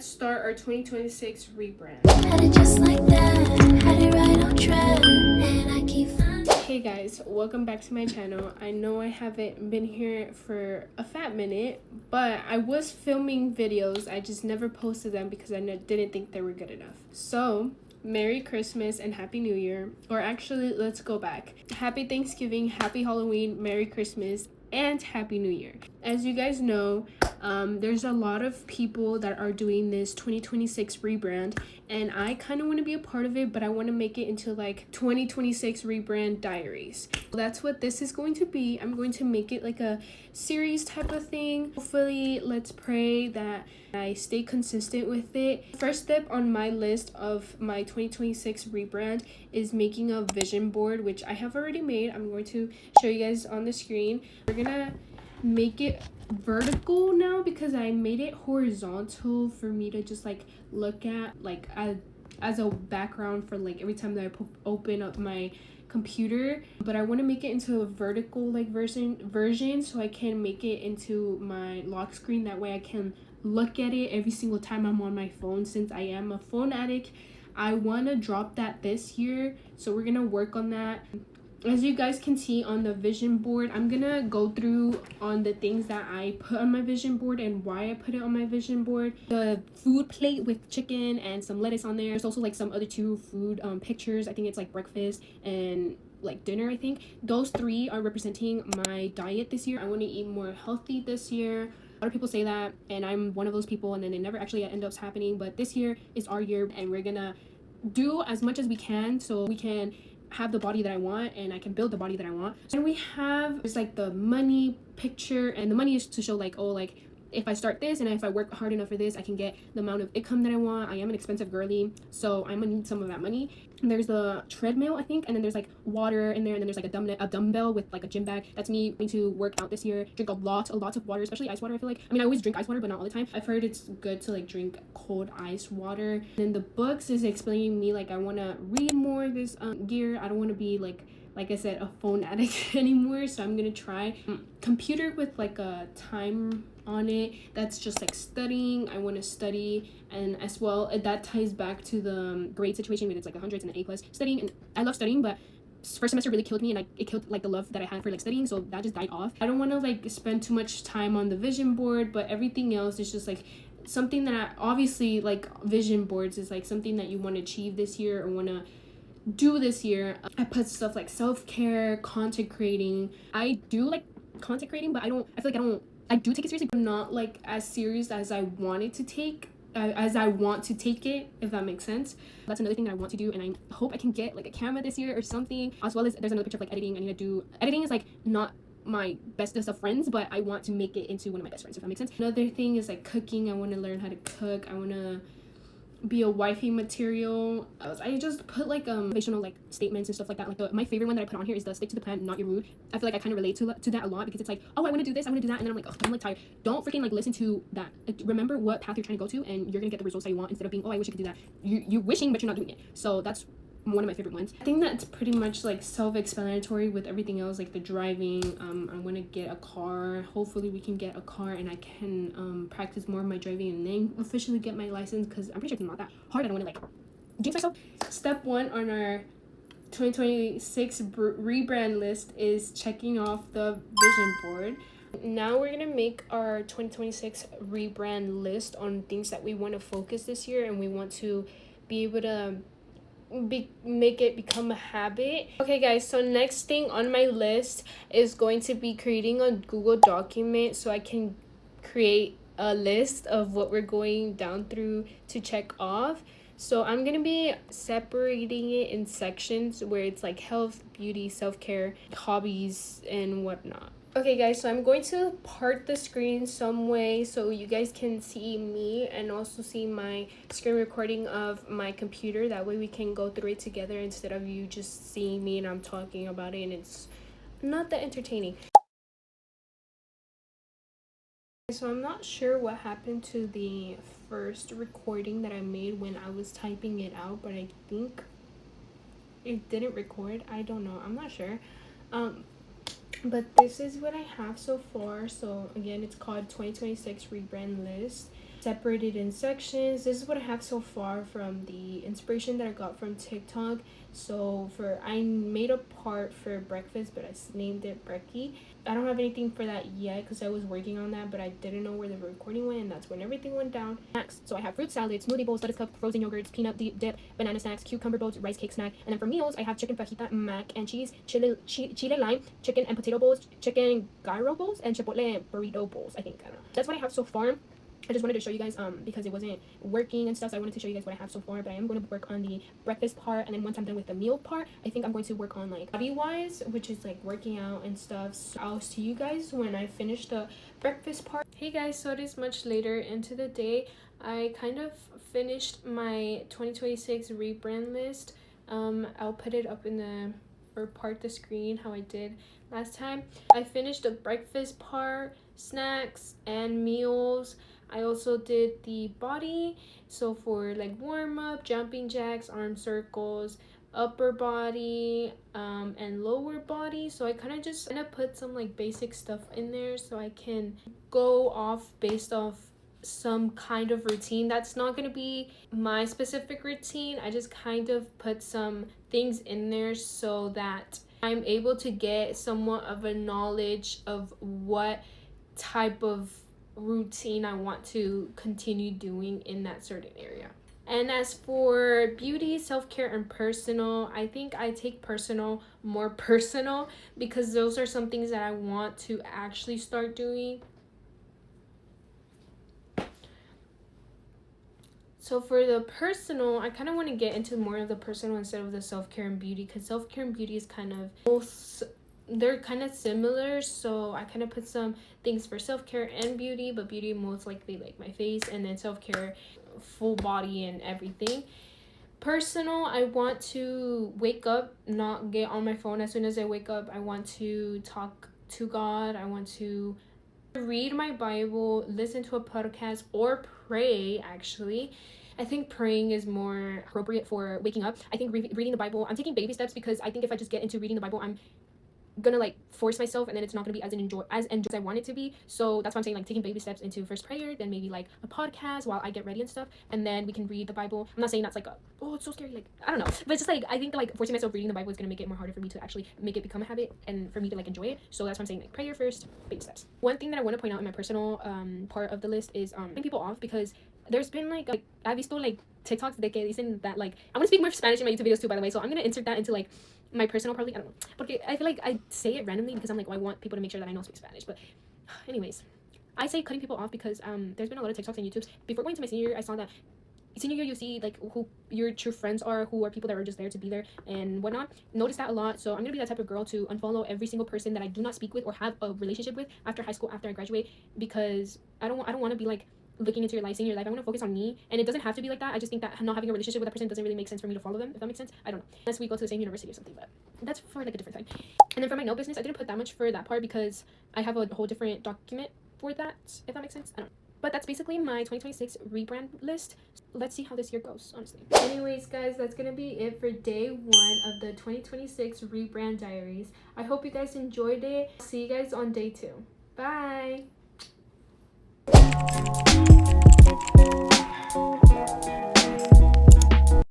let's start our 2026 rebrand. Had it just like that, had it right on track, and I keep finding. Hey guys, welcome back to my channel. I know I haven't been here for a fat minute, but I was filming videos. I just never posted them because I didn't think they were good enough. So, Merry Christmas and Happy New Year. Or actually, let's go back. Happy Thanksgiving, Happy Halloween, Merry Christmas, and Happy New Year. As you guys know, there's a lot of people that are doing this 2026 rebrand, and I kind of want to be a part of it, but I want to make it into like 2026 rebrand diaries. That's what this is going to be. I'm going to make it like a series type of thing. Hopefully, let's pray that I stay consistent with it. First step on my list of my 2026 rebrand is making a vision board, which I have already made. I'm going to show you guys on the screen. We're gonna make it vertical now because I made it horizontal for me to just like look at like as a background for like every time that I open up my computer. But I want to make it into a vertical like version so I can make it into my lock screen. That way I can look at it every single time I'm on my phone. Since I am a phone addict, I want to drop that this year, so we're gonna work on that. As you guys can see on the vision board, I'm gonna go through on the things that I put on my vision board and why I put it on my vision board. The food plate with chicken and some lettuce on there. There's also like some other two food pictures. I think it's like breakfast and like dinner. I think those three are representing my diet this year. I want to eat more healthy this year. A lot of people say that, and I'm one of those people, and then it never actually ends up happening. But this year is our year, and we're gonna do as much as we can so we can have the body that I want and I can build the body that I want. And we have just like the money picture, and the money is to show like, oh, like if I start this and if I work hard enough for this, I can get the amount of income that I want. I am an expensive girly, so I'm gonna need some of that money. And there's the treadmill, I think, and then there's like water in there, and then there's like a dumbbell with like a gym bag. That's me going to work out this year. Drink a lot of water, especially ice water. I feel like, I mean, I always drink ice water, but not all the time. I've heard it's good to like drink cold ice water. And then the books is explaining me like I want to read more of this gear. I don't want to be like I said, a phone addict anymore, so I'm gonna try computer with like a time on it. That's just like studying. I want to study, and as well that ties back to the grade situation when it's like 100s and an A+ studying. And I love studying, but first semester really killed me, and it killed like the love that I had for like studying, so that just died off. I don't want to like spend too much time on the vision board, but everything else is just like something that I obviously like. Vision boards is like something that you want to achieve this year or want to do this year. I put stuff like self-care, content creating. I do like content creating, but I do take it seriously, but not like as serious as I want it to take, as I want to take it, if that makes sense. That's another thing that I want to do, and I hope I can get like a camera this year or something. As well as there's another picture of like editing. I need to do editing is like not my bestest of friends, but I want to make it into one of my best friends, if that makes sense. Another thing is like cooking. I want to learn how to cook. I want to be a wifey material. I just put like motivational like statements and stuff like that. Like my favorite one that I put on here is the stick to the plan, not your mood. I feel like I kind of relate to that a lot, because it's like, oh, I want to do this, I want to do that, and then I'm like, oh, I'm like tired. Don't freaking like listen to that. Remember what path you're trying to go to, and you're gonna get the results that you want, instead of being, oh, I wish I could do that. You're wishing, but you're not doing it. So that's one of my favorite ones. I think that's pretty much like self-explanatory with everything else, like the driving. I want to get a car. Hopefully we can get a car and I can practice more of my driving and then officially get my license, because I'm pretty sure it's not that hard. I don't want to like jinx myself. Step 1 on our 2026 rebrand list is checking off the vision board. Now we're gonna make our 2026 rebrand list on things that we want to focus this year, and we want to be able to make it become a habit. Okay guys, so next thing on my list is going to be creating a Google document so I can create a list of what we're going down through to check off. So I'm gonna be separating it in sections where it's like health, beauty, self-care, hobbies, and whatnot. Okay guys, so I'm going to part the screen some way so you guys can see me and also see my screen recording of my computer. That way we can go through it together instead of you just seeing me and I'm talking about it and it's not that entertaining. So I'm not sure what happened to the first recording that I made when I was typing it out, but I think it didn't record. I don't know, I'm not sure. But this is what I have so far. So again, it's called 2026 rebrand list. separated in sections. This is what I have so far from the inspiration that I got from TikTok. So I made a part for breakfast, but I named it Brekkie. I don't have anything for that yet because I was working on that, but I didn't know where the recording went, and that's when everything went down. Snacks. So I have fruit salad, smoothie bowls, lettuce cup, frozen yogurts, peanut dip, banana snacks, cucumber bowls, rice cake snack. And then for meals, I have chicken fajita, mac and cheese, chile lime, chicken and potato bowls, chicken gyro bowls, and chipotle burrito bowls. I think, I don't know. That's what I have so far. I just wanted to show you guys because it wasn't working and stuff, so I wanted to show you guys what I have so far. But I am going to work on the breakfast part, and then once I'm done with the meal part, I think I'm going to work on like body wise, which is like working out and stuff. So I'll see you guys when I finish the breakfast part. Hey guys, so it is much later into the day. I kind of finished my 2026 rebrand list. I'll put it up in the or part the screen how I did last time. I finished the breakfast part, snacks and meals. I also did the body, so for like warm up, jumping jacks, arm circles, upper body and lower body. So I kind of put some like basic stuff in there so I can go off based off some kind of routine that's not going to be my specific routine. I just kind of put some things in there so that I'm able to get somewhat of a knowledge of what type of routine I want to continue doing in that certain area. And as for beauty, self-care, and personal, I think I take personal more personal because those are some things that I want to actually start doing. So for the personal, I kind of want to get into more of the personal instead of the self-care and beauty, because self-care and beauty is kind of both, they're kind of similar. So I kind of put some things for self-care and beauty, but beauty most likely like my face, and then self-care full body and everything. Personal, I want to wake up, not get on my phone as soon as I wake up. I want to talk to God. I want to read my Bible, listen to a podcast, or pray. Actually, I think praying is more appropriate for waking up. I think reading the Bible, I'm taking baby steps because I think if I just get into reading the Bible, I'm gonna like force myself, and then it's not gonna be as enjoy as I want it to be. So that's why I'm saying like taking baby steps into first prayer, then maybe like a podcast while I get ready and stuff, and then we can read the Bible. I'm not saying that's like oh it's so scary, like I don't know, but it's just like I think like forcing myself reading the Bible is gonna make it more harder for me to actually make it become a habit and for me to like enjoy it. So that's why I'm saying like prayer first, baby steps. One thing that I want to point out in my personal part of the list is cutting people off, because there's been like I've visto like TikToks de que dicen that like I'm gonna speak more Spanish in my YouTube videos too, by the way, so I'm gonna insert that into like my personal, probably, I don't know, porque I feel like I say it randomly because I'm like, well, I want people to make sure that I know speak Spanish. But anyways, I say cutting people off because there's been a lot of TikToks and YouTubes. Before going to my senior year, I saw that senior year you see like who your true friends are, who are people that are just there to be there and whatnot. Notice that a lot. So I'm gonna be that type of girl to unfollow every single person that I do not speak with or have a relationship with after high school, after I graduate, because I don't want to be like looking into your life, seeing your life. I want to focus on me, and it doesn't have to be like that. I just think that not having a relationship with that person doesn't really make sense for me to follow them, if that makes sense. I don't know, unless we go to the same university or something, but that's for like a different time. And then for my nail business, I didn't put that much for that part because I have a whole different document for that, if that makes sense. I don't know, but that's basically my 2026 rebrand list. Let's see how this year goes, honestly. Anyways guys, that's gonna be it for day 1 of the 2026 rebrand diaries. I hope you guys enjoyed it. See you guys on day 2. Bye.